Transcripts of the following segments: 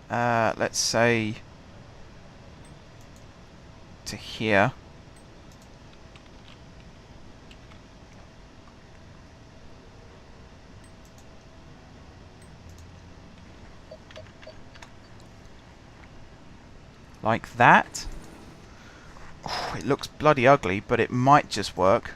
let's say to here. Like that. Oh, it looks bloody ugly, but it might just work.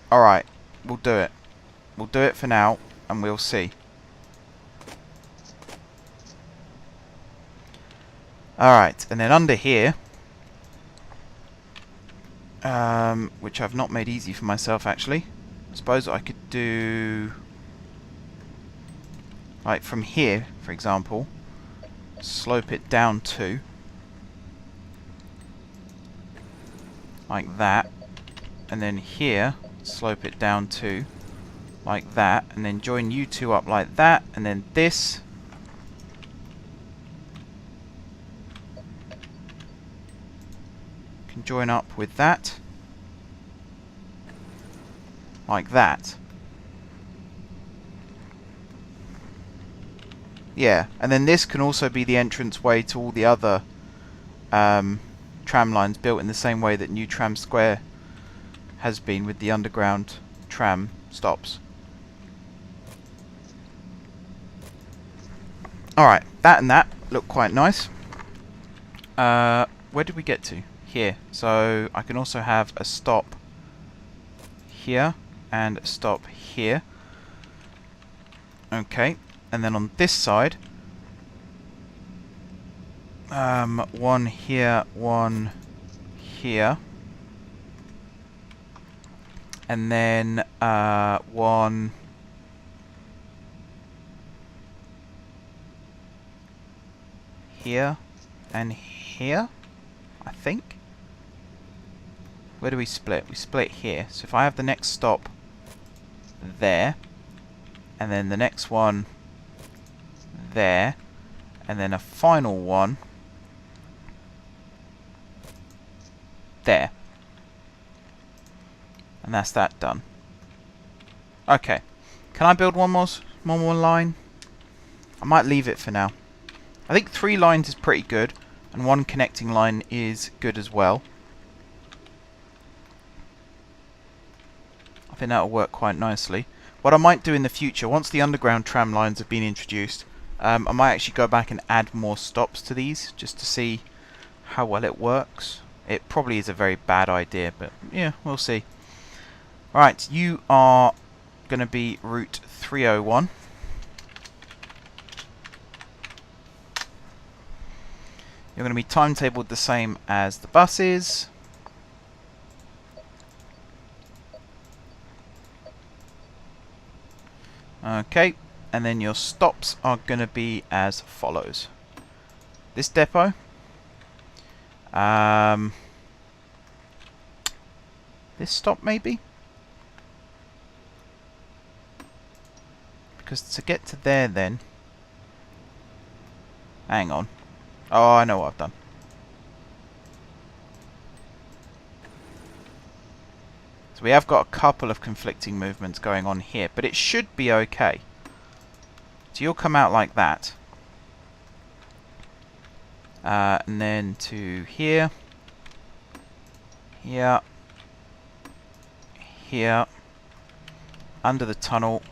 Alright, we'll do it. We'll do it for now, and we'll see. Alright, and then under here, which I've not made easy for myself actually. I suppose I could do, like from here, for example, slope it down to, like that, and then here, slope it down to, like that, and then join you two up like that, and then this can join up with that, like that. Yeah, and then this can also be the entrance way to all the other tram lines built in the same way that New Tram Square has been with the underground tram stops. Alright, that and that look quite nice. Where did we get to? Here. So I can also have a stop here and a stop here. Okay, and then on this side, one here, one here, and then one here and here, I think. Where do we split? We split here. So if I have the next stop there, and then the next one there, and then a final one there. And that's that done. Okay. Can I build one more line? I might leave it for now. I think 3 lines is pretty good, and 1 connecting line is good as well. I think that'll work quite nicely. What I might do in the future, once the underground tram lines have been introduced, I might actually go back and add more stops to these, just to see how well it works. It probably is a very bad idea, but yeah, we'll see. Alright, you are going to be route 301. You're going to be timetabled the same as the buses. Okay, and then your stops are going to be as follows. This depot, this stop maybe? Because to get to there then, hang on. Oh, I know what I've done. So we have got a couple of conflicting movements going on here, but it should be okay. So you'll come out like that. And then to here. Here. Here. Under the tunnel.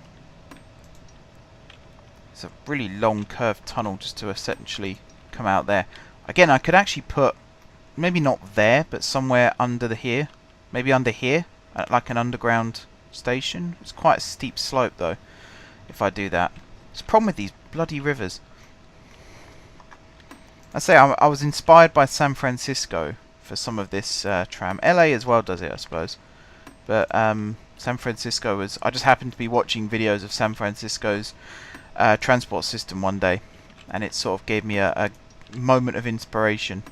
It's a really long curved tunnel just to essentially come out there. Again, I could actually put, maybe not there, but somewhere under the here. Maybe under here. Like an underground station. It's quite a steep slope though, if I do that. There's a problem with these bloody rivers. I say I was inspired by San Francisco for some of this tram. LA as well does it, I suppose. But San Francisco was... I just happened to be watching videos of San Francisco's transport system one day, and it sort of gave me a moment of inspiration.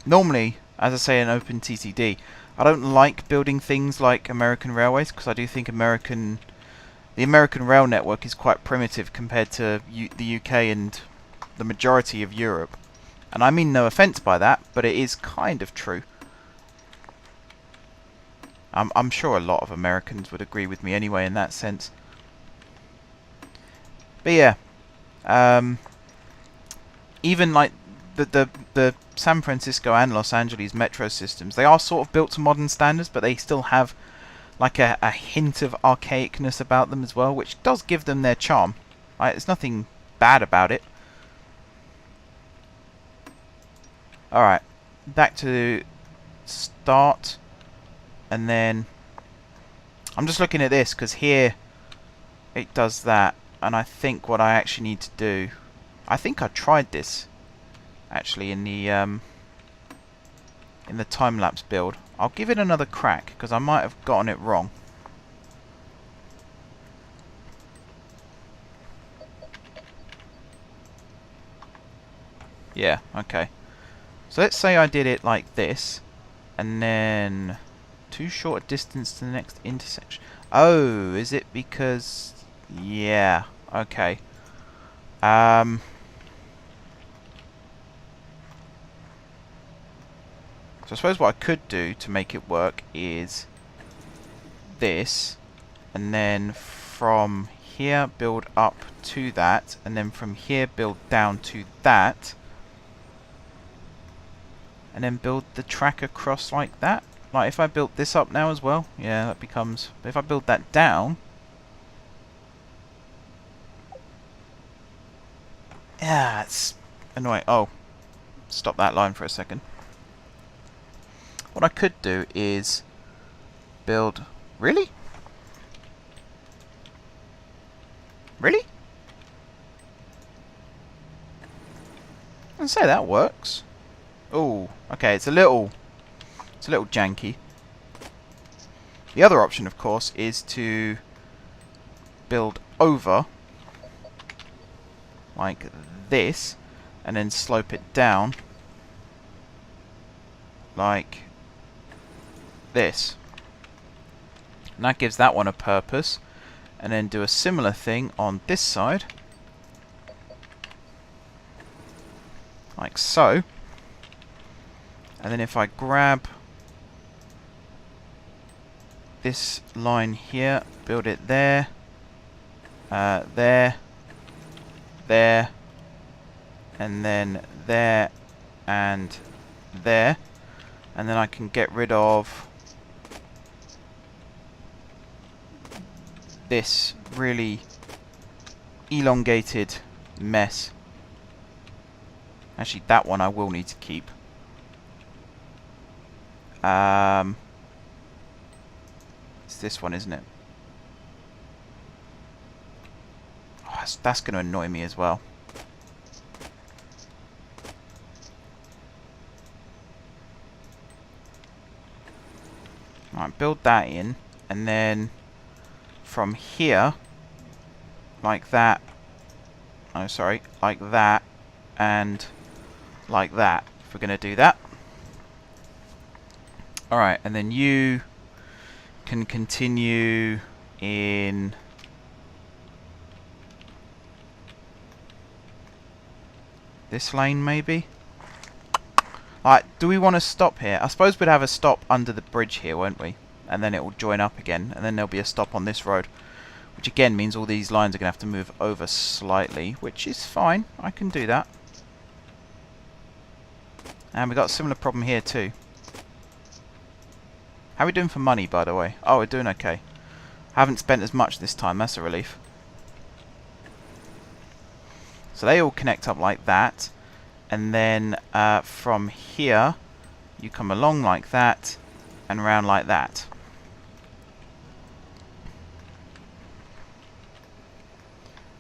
Normally, as I say in OpenTCD, I don't like building things like American railways, because I do think the American rail network is quite primitive compared to the UK and the majority of Europe. And I mean no offence by that, but it is kind of true. I'm sure a lot of Americans would agree with me anyway in that sense. But yeah, even like the San Francisco and Los Angeles metro systems, they are sort of built to modern standards, but they still have like a hint of archaicness about them as well, which does give them their charm. Right? There's nothing bad about it. Alright, back to start, and then I'm just looking at this because here it does that, and I think what I actually need to do, I think I tried this actually in the time-lapse build. I'll give it another crack because I might have gotten it wrong. Yeah, okay. So let's say I did it like this, and then too short a distance to the next intersection. Oh, is it because... Yeah, okay. So I suppose what I could do to make it work is this, and then from here build up to that, and then from here build down to that, and then build the track across like that. Like if I built this up now as well, yeah, that becomes... If I build that down... Yeah, it's annoying. Oh, stop that line for a second. What I could do is build... Really? Really? I'd say that works. Oh, okay, it's a little janky. The other option, of course, is to build over like this, and then slope it down like this. And that gives that one a purpose. And then do a similar thing on this side, like so. And then if I grab this line here, build it there, there, there, and then there, and there, and then I can get rid of this really elongated mess. Actually, that one I will need to keep. It's this one, isn't it? Oh, that's going to annoy me as well. Alright, build that in, and then from here, like that, oh sorry, like that, and like that, if we're going to do that. Alright, and then you can continue in this lane maybe? Alright, do we want to stop here? I suppose we'd have a stop under the bridge here, won't we? And then it will join up again, and then there'll be a stop on this road, which again means all these lines are going to have to move over slightly, which is fine. I can do that. And we've got a similar problem here too. How are we doing for money, by the way? Oh, we're doing okay. I haven't spent as much this time, that's a relief. So they all connect up like that, and then from here you come along like that and round like that.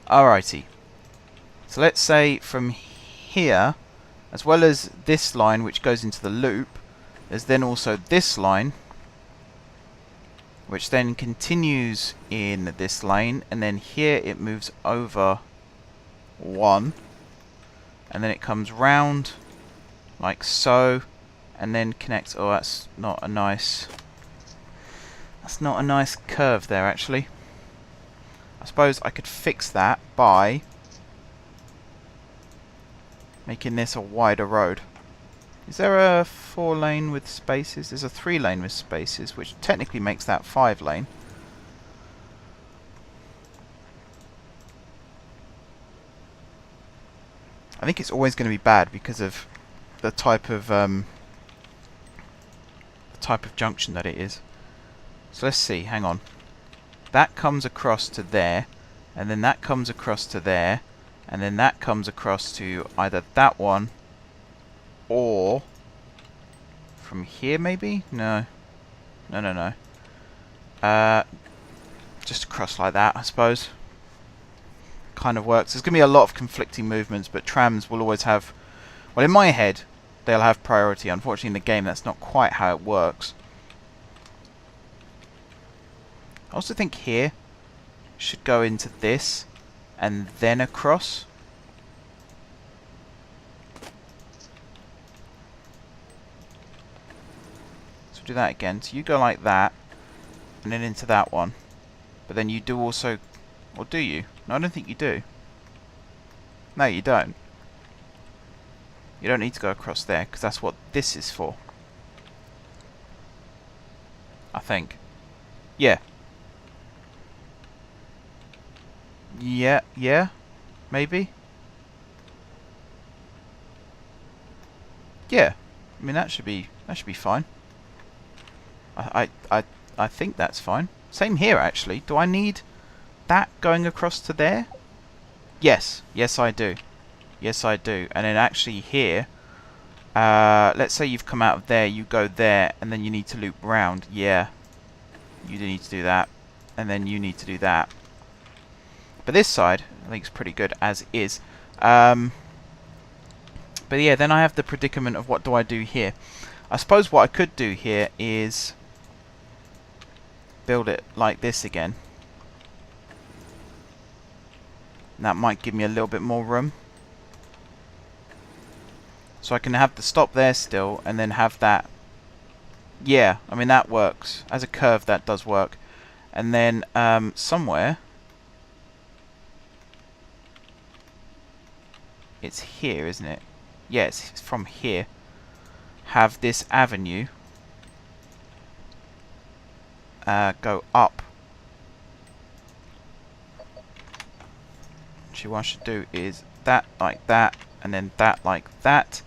Alrighty. So let's say from here, as well as this line which goes into the loop, there's then also this line which then continues in this lane, and then here it moves over one, and then it comes round like so, and then connects. Oh, that's not a nice curve there actually. I suppose I could fix that by making this a wider road. Is there a 4 lane with spaces? There's a 3 lane with spaces, which technically makes that 5 lane. I think it's always going to be bad because of the type of junction that it is. So let's see, hang on. That comes across to there, and then that comes across to there, and then that comes across to either that one or from here maybe? No. No. Just across like that, I suppose. Kind of works. There's going to be a lot of conflicting movements, but trams will always have... Well, in my head, they'll have priority. Unfortunately, in the game, that's not quite how it works. I also think here should go into this and then across. So do that again. So you go like that and then into that one. But then you do also... Or do you? No, I don't think you do. No, you don't. You don't need to go across there, because that's what this is for. I think. Yeah. Yeah. Maybe. Yeah. I mean, that should be fine. I think that's fine. Same here, actually. Do I need that going across to there? Yes I do. Yes I do. And then actually here, let's say you've come out of there, you go there, and then you need to loop round. Yeah, you do need to do that, and then you need to do that. But this side I think is pretty good as is. But yeah, then I have the predicament of what do I do here. I suppose what I could do here is build it like this again. That might give me a little bit more room. So I can have the stop there still, and then have that. Yeah, I mean that works. As a curve that does work. And then somewhere... It's here, isn't it? Yes, it's from here. Have this avenue go up. Actually, what I should do is that like that, and then that like that,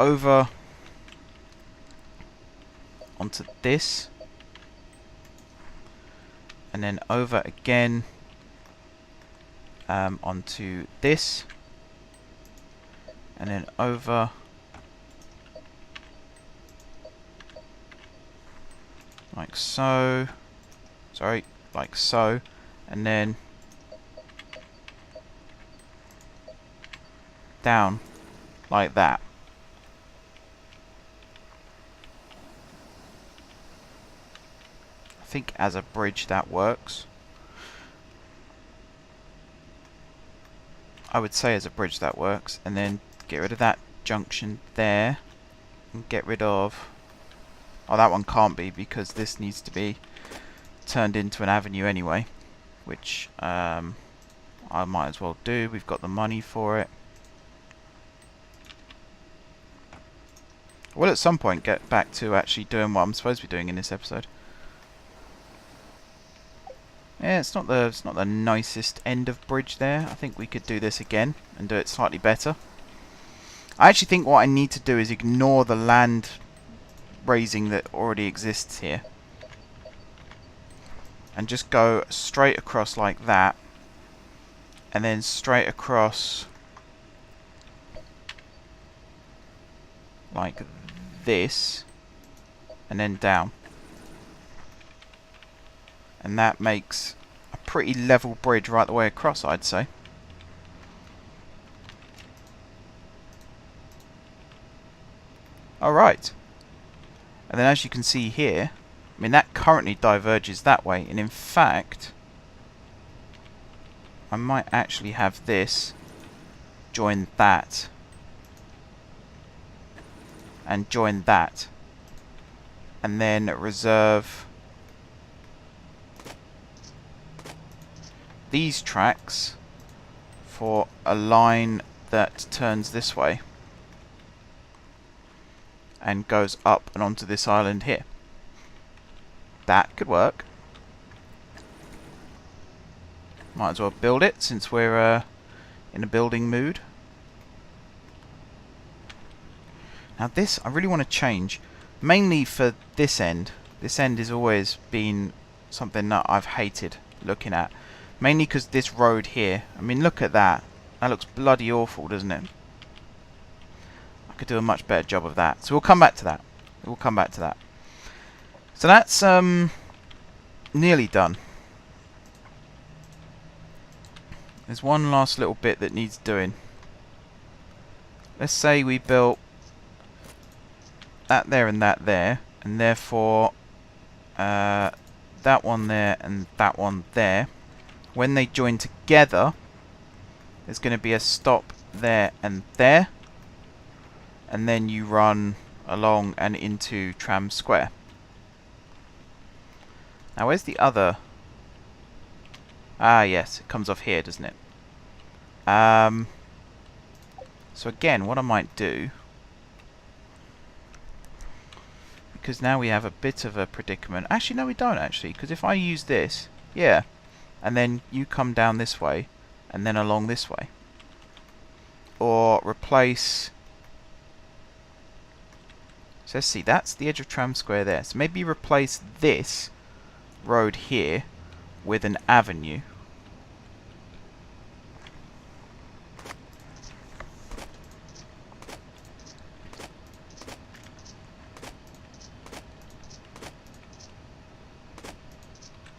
over onto this, and then over again onto this, and then over like so. Sorry, like so, and then down like that. I think as a bridge that works. I would say as a bridge that works, and then get rid of that junction there and get rid of... Oh, that one can't be because this needs to be turned into an avenue anyway, which I might as well do. We've got the money for it. We'll at some point get back to actually doing what I'm supposed to be doing in this episode. Yeah, it's not the nicest end of bridge there. I think we could do this again and do it slightly better. I actually think what I need to do is ignore the land raising that already exists here, and just go straight across like that, and then straight across like this, and then down. And that makes a pretty level bridge right the way across, I'd say. Alright. And then as you can see here, I mean that currently diverges that way, and in fact I might actually have this join that and join that, and then reserve these tracks for a line that turns this way and goes up and onto this island here. That could work. Might as well build it since we're in a building mood. Now this I really want to change, mainly for this end. This end has always been something that I've hated looking at. Mainly because this road here, I mean look at that. That looks bloody awful, doesn't it? I could do a much better job of that. So we'll come back to that. We'll come back to that. So that's nearly done. There's one last little bit that needs doing. Let's say we built that there and that there, and therefore that one there and that one there. When they join together, there's going to be a stop there and there, and then you run along and into Tram Square. Now where's the other? Ah yes, it comes off here, doesn't it? So again, what I might do, because now we have a bit of a predicament. Actually no, we don't actually, because if I use this, yeah, and then you come down this way and then along this way, or replace, so let's see, that's the edge of Tram Square there, so maybe replace this road here with an avenue.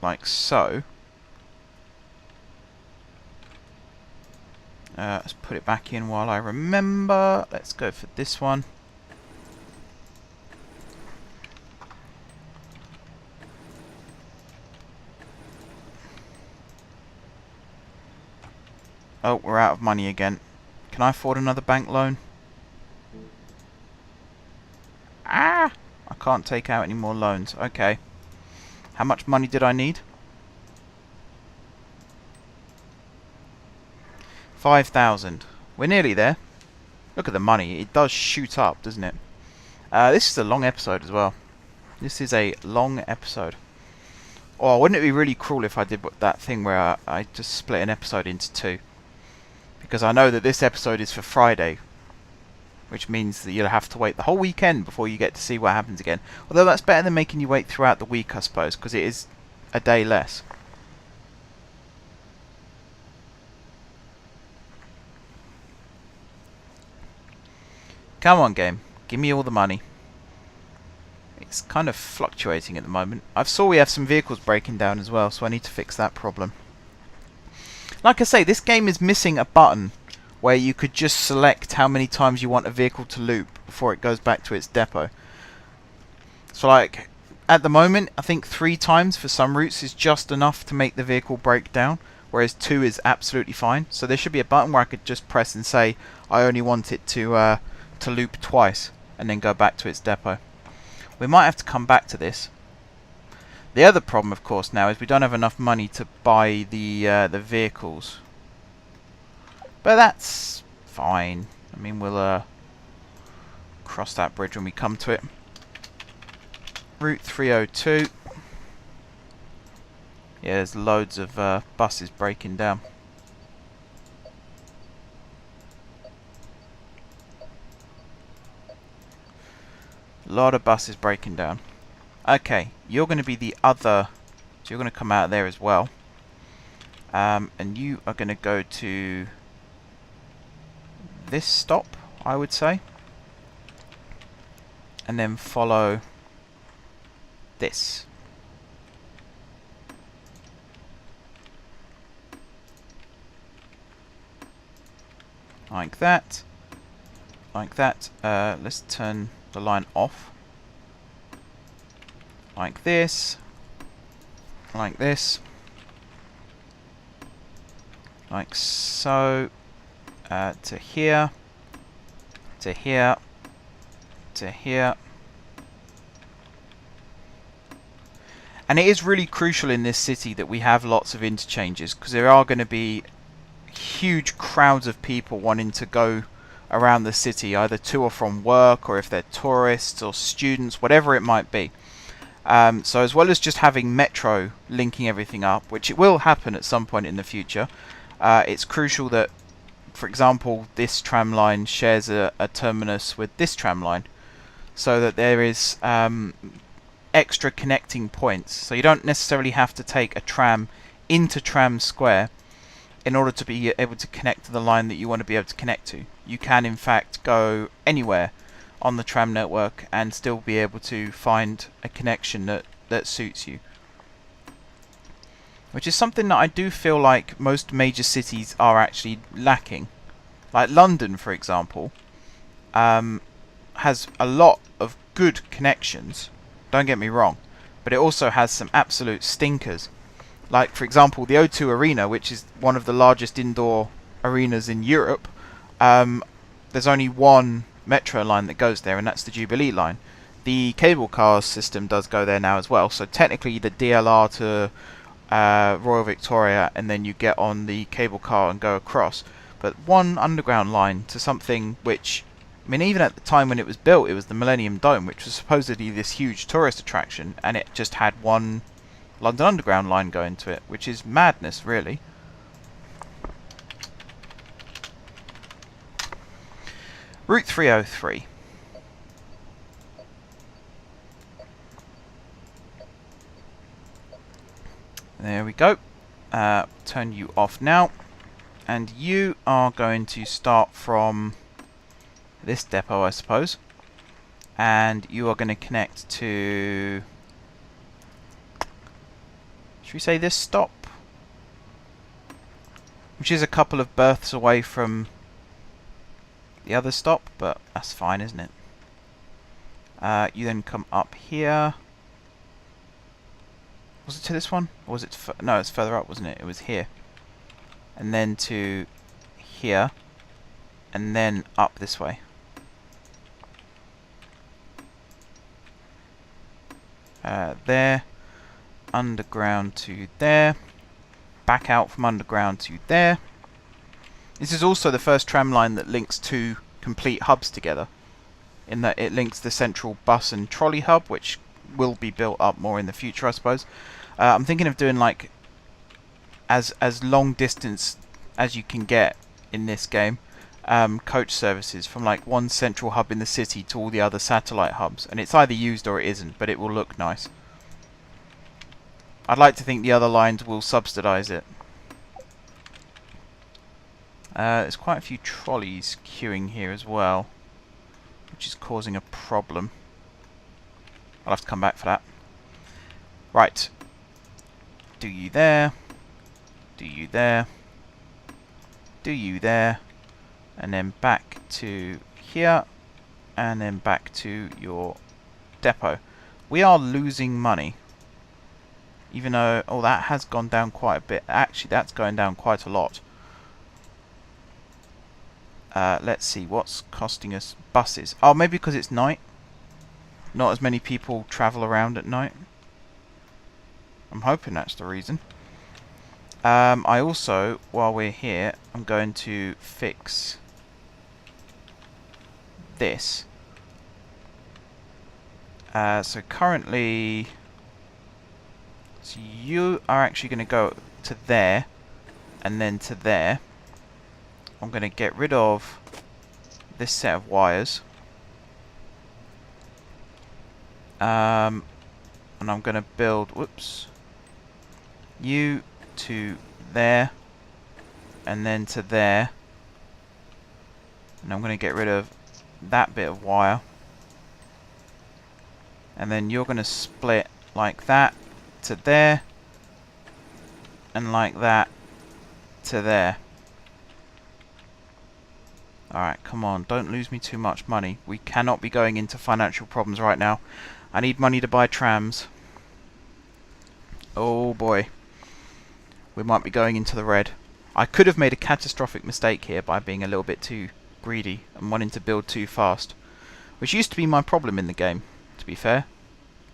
Like so. Let's put it back in while I remember. Let's go for this one. Oh, we're out of money again. Can I afford another bank loan? Ah! I can't take out any more loans. Okay. How much money did I need? 5,000. We're nearly there. Look at the money. It does shoot up, doesn't it? This is a long episode as well. This is a long episode. Oh, wouldn't it be really cruel if I did that thing where I just split an episode into two? Because I know that this episode is for Friday, which means that you'll have to wait the whole weekend before you get to see what happens again. Although that's better than making you wait throughout the week, I suppose, because it is a day less. Come on, game. Give me all the money. It's kind of fluctuating at the moment. I saw we have some vehicles breaking down as well, so I need to fix that problem. Like I say, this game is missing a button where you could just select how many times you want a vehicle to loop before it goes back to its depot. So like, at the moment, I think 3 times for some routes is just enough to make the vehicle break down, whereas 2 is absolutely fine. So there should be a button where I could just press and say, I only want it to loop twice, and then go back to its depot. We might have to come back to this. The other problem, of course, now is we don't have enough money to buy the vehicles. But that's fine. I mean, we'll cross that bridge when we come to it. Route 302. Yeah, there's loads of buses breaking down. A lot of buses breaking down. Okay, you're going to be the other, so you're going to come out there as well. And you are going to go to this stop, I would say. And then follow this. Like that. Like that. Let's turn the line off. Like this. Like this. Like so. To here. To here. To here. And it is really crucial in this city that we have lots of interchanges, because there are going to be huge crowds of people wanting to go around the city, either to or from work, or if they're tourists or students, whatever it might be. So as well as just having metro linking everything up, which it will happen at some point in the future, it's crucial that, for example, this tram line shares a terminus with this tram line, so that there is extra connecting points. So you don't necessarily have to take a tram into Tram Square in order to be able to connect to the line that you want to be able to connect to. You can in fact go anywhere on the tram network and still be able to find a connection that suits you, which is something that I do feel like most major cities are actually lacking. Like London, for example, has a lot of good connections, don't get me wrong, but it also has some absolute stinkers. Like, for example, the O2 Arena, which is one of the largest indoor arenas in Europe, there's only one metro line that goes there, and that's the Jubilee line. The cable car system does go there now as well, so technically the DLR to Royal Victoria, and then you get on the cable car and go across. But one underground line to something which, I mean, even at the time when it was built, it was the Millennium Dome, which was supposedly this huge tourist attraction, and it just had one London Underground line going to it, which is madness, really. Route 303. There we go. Turn you off now. And you are going to start from this depot, I suppose. And you are going to connect to... should we say this stop? Which is a couple of berths away from the other stop, but that's fine, isn't it? You then come up here. Was it to this one? Or was it no, it's further up, wasn't it? It was here. And then to here. And then up this way. There. Underground to there. Back out from underground to there. This is also the first tram line that links two complete hubs together, in that it links the central bus and trolley hub, which will be built up more in the future, I suppose. I'm thinking of doing like as long distance as you can get in this game, coach services from like one central hub in the city to all the other satellite hubs, and it's either used or it isn't, but it will look nice. I'd like to think the other lines will subsidise it. There's quite a few trolleys queuing here as well, which is causing a problem. I'll have to come back for that. Right. Do you there. Do you there. Do you there. And then back to here. And then back to your depot. We are losing money. Even though, oh, that has gone down quite a bit. Actually, that's going down quite a lot. Let's see, what's costing us buses? Oh, maybe because it's night. Not as many people travel around at night. I'm hoping that's the reason. I also, while we're here, I'm going to fix this. So currently... so you are actually going to go to there, and then to there. I'm going to get rid of this set of wires. And I'm going to build, whoops, you to there, and then to there. And I'm going to get rid of that bit of wire. And then you're going to split like that to there, and like that to there. Alright, come on, don't lose me too much money. We cannot be going into financial problems right now. I need money to buy trams. Oh boy. We might be going into the red. I could have made a catastrophic mistake here by being a little bit too greedy and wanting to build too fast, which used to be my problem in the game, to be fair.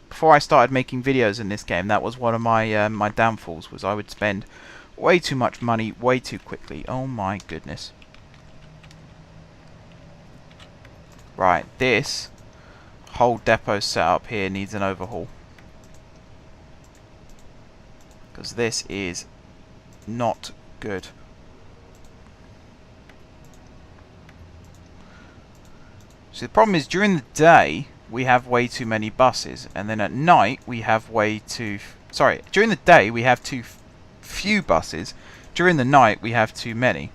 Before I started making videos in this game, that was one of my my downfalls, was I would spend Way too much money, way too quickly. Oh my goodness. Right, this whole depot setup here needs an overhaul. Because this is not good. So the problem is during the day we have way too many buses, and then at night we have way too... Sorry, during the day we have too few buses. During the night we have too many.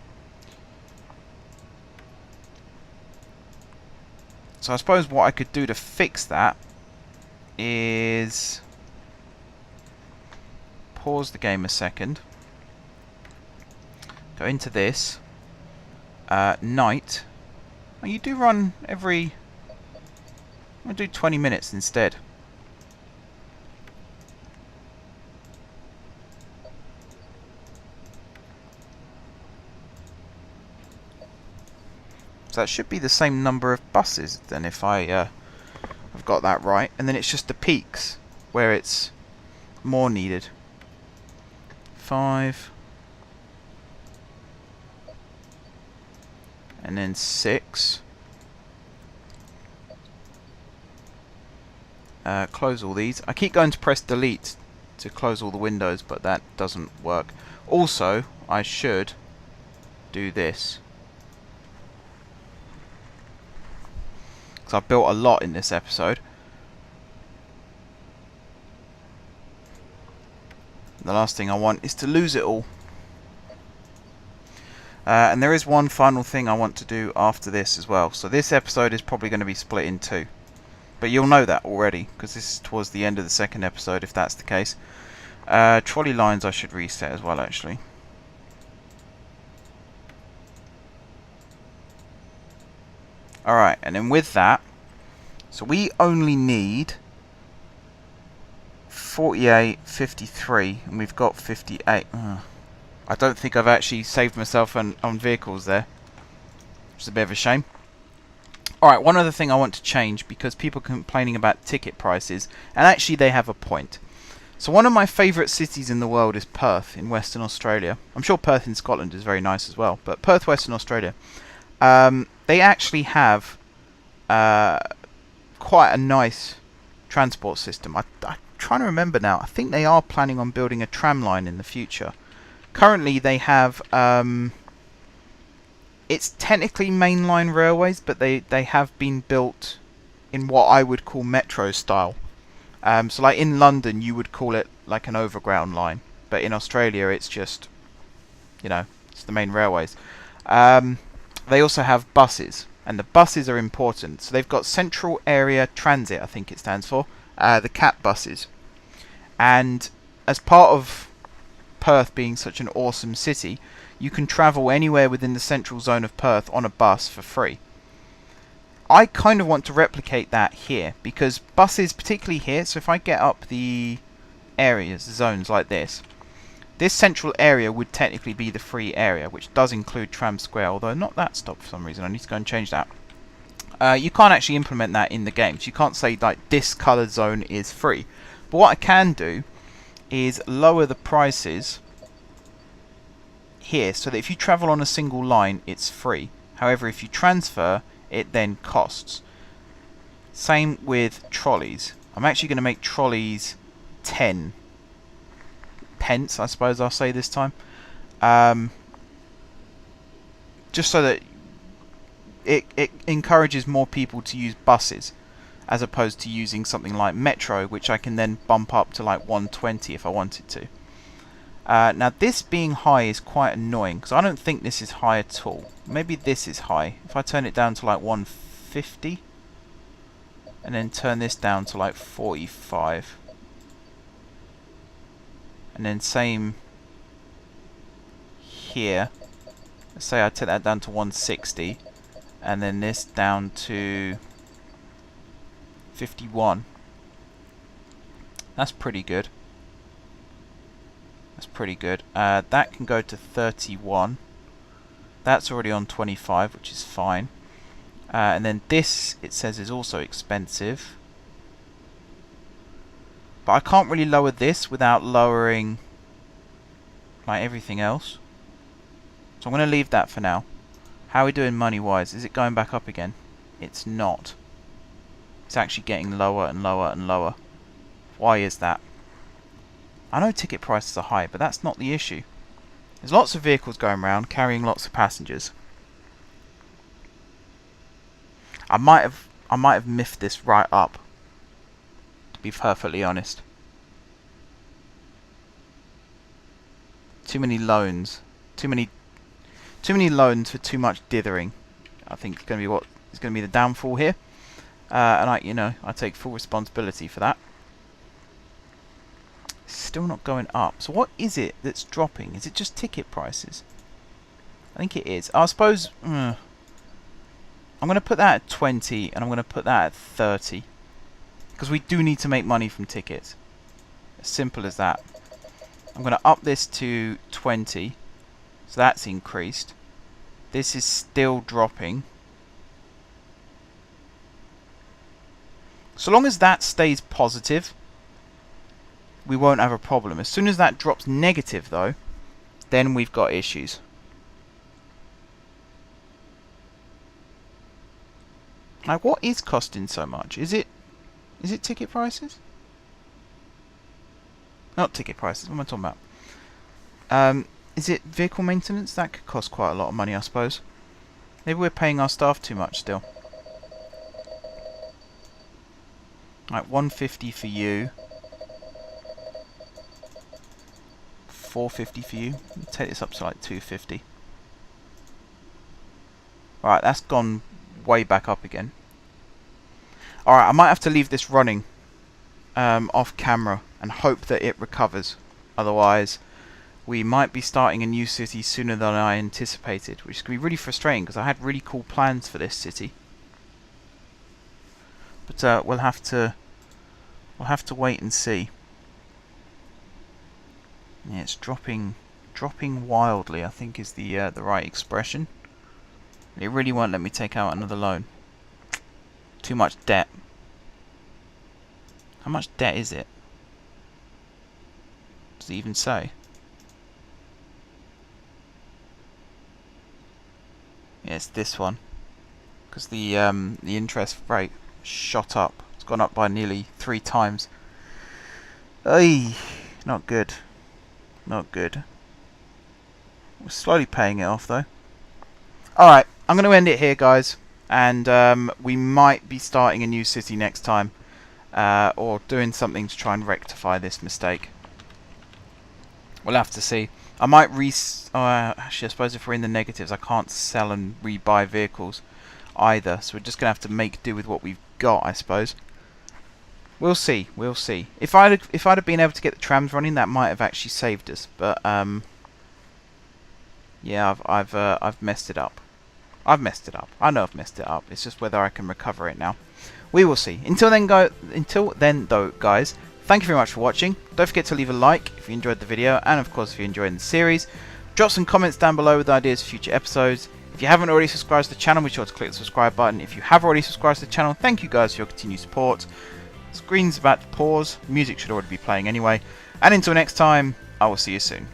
So I suppose what I could do to fix that is pause the game a second, go into this, night. Oh, you do run every... I'll do 20 minutes instead. So that should be the same number of buses then, if I've got that right. And then it's just the peaks where it's more needed. 5. And then 6. Close all these. I keep going to press delete to close all the windows, but that doesn't work. Also, I should do this. Because I've built a lot in this episode. The last thing I want is to lose it all. And there is one final thing I want to do after this as well. So this episode is probably going to be split in two. But you'll know that already, because this is towards the end of the second episode, if that's the case. Trolley lines I should reset as well, actually. Alright, and then with that, so we only need 48, 53, and we've got 58. I don't think I've actually saved myself on vehicles there. Which is a bit of a shame. Alright, one other thing I want to change, because people are complaining about ticket prices, and actually they have a point. So one of my favourite cities in the world is Perth in Western Australia. I'm sure Perth in Scotland is very nice as well, but Perth, Western Australia. They actually have quite a nice transport system. I'm trying to remember now. I think they are planning on building a tram line in the future. Currently they have... it's technically mainline railways, but they have been built in what I would call metro style. So like in London you would call it like an overground line, but in Australia it's just, you know, it's the main railways. They also have buses, and the buses are important. So they've got Central Area Transit, I think it stands for, the CAT buses. And as part of Perth being such an awesome city, you can travel anywhere within the central zone of Perth on a bus for free. I kind of want to replicate that here, because buses, particularly here, so if I get up the areas, the zones like this central area would technically be the free area, which does include Tram Square, although not that stop for some reason. I need to go and change that. You can't actually implement that in the game, so you can't say like this coloured zone is free. But what I can do is lower the prices here, so that if you travel on a single line it's free. However, if you transfer, it then costs. Same with trolleys. I'm actually going to make trolleys 10 pence, I suppose I'll say this time, just so that it encourages more people to use buses as opposed to using something like metro, which I can then bump up to like 120 if I wanted to. Now this being high is quite annoying, because I don't think this is high at all. Maybe this is high. If I turn it down to like 150 and then turn this down to like 45, and then same here, let's say I take that down to 160 and then this down to 51. That's pretty good. That's pretty good. That can go to 31. That's already on 25, which is fine. And then this, it says, is also expensive. But I can't really lower this without lowering like everything else. So I'm going to leave that for now. How are we doing money-wise? Is it going back up again? It's not. It's actually getting lower and lower and lower. Why is that? I know ticket prices are high, but that's not the issue. There's lots of vehicles going around carrying lots of passengers. I might have miffed this right up, to be perfectly honest. Too many loans. Too many loans for too much dithering. I think it's going to be what is going to be the downfall here. And I take full responsibility for that. Still not going up. So what is it that's dropping? Is it just ticket prices? I think it is. I suppose I'm going to put that at 20 and I'm going to put that at 30. Because we do need to make money from tickets. As simple as that. I'm going to up this to 20. So that's increased. This is still dropping. So long as that stays positive, we won't have a problem. As soon as that drops negative, though, then we've got issues. Like, what is costing so much? Is it ticket prices? Not ticket prices. What am I talking about? Is it vehicle maintenance? That could cost quite a lot of money, I suppose. Maybe we're paying our staff too much still. Right, 150 for you. 450 for you. Take this up to like 250. Alright, that's gone way back up again. Alright, I might have to leave this running off camera and hope that it recovers. Otherwise, we might be starting a new city sooner than I anticipated, which is going to be really frustrating because I had really cool plans for this city. But we'll have to wait and see. Yeah, it's dropping wildly, I think is the right expression. It really won't let me take out another loan. Too much debt. How much debt is it? Does it even say? Yeah, it's this one. Because the interest rate shot up. It's gone up by nearly 3 times. Ay, not good. Not good. We're slowly paying it off though. Alright, I'm going to end it here, guys. And we might be starting a new city next time. Or doing something to try and rectify this mistake. We'll have to see. I might actually, I suppose if we're in the negatives, I can't sell and rebuy vehicles either. So we're just going to have to make do with what we've got, I suppose. We'll see. We'll see. If I'd have been able to get the trams running, that might have actually saved us. But yeah, I've messed it up. I've messed it up. I know I've messed it up. It's just whether I can recover it now. We will see. Until then, though, guys, thank you very much for watching. Don't forget to leave a like if you enjoyed the video, and of course if you're enjoying the series. Drop some comments down below with ideas for future episodes. If you haven't already subscribed to the channel, be sure to click the subscribe button. If you have already subscribed to the channel, thank you guys for your continued support. Screen's about to pause. Music should already be playing anyway. And until next time, I will see you soon.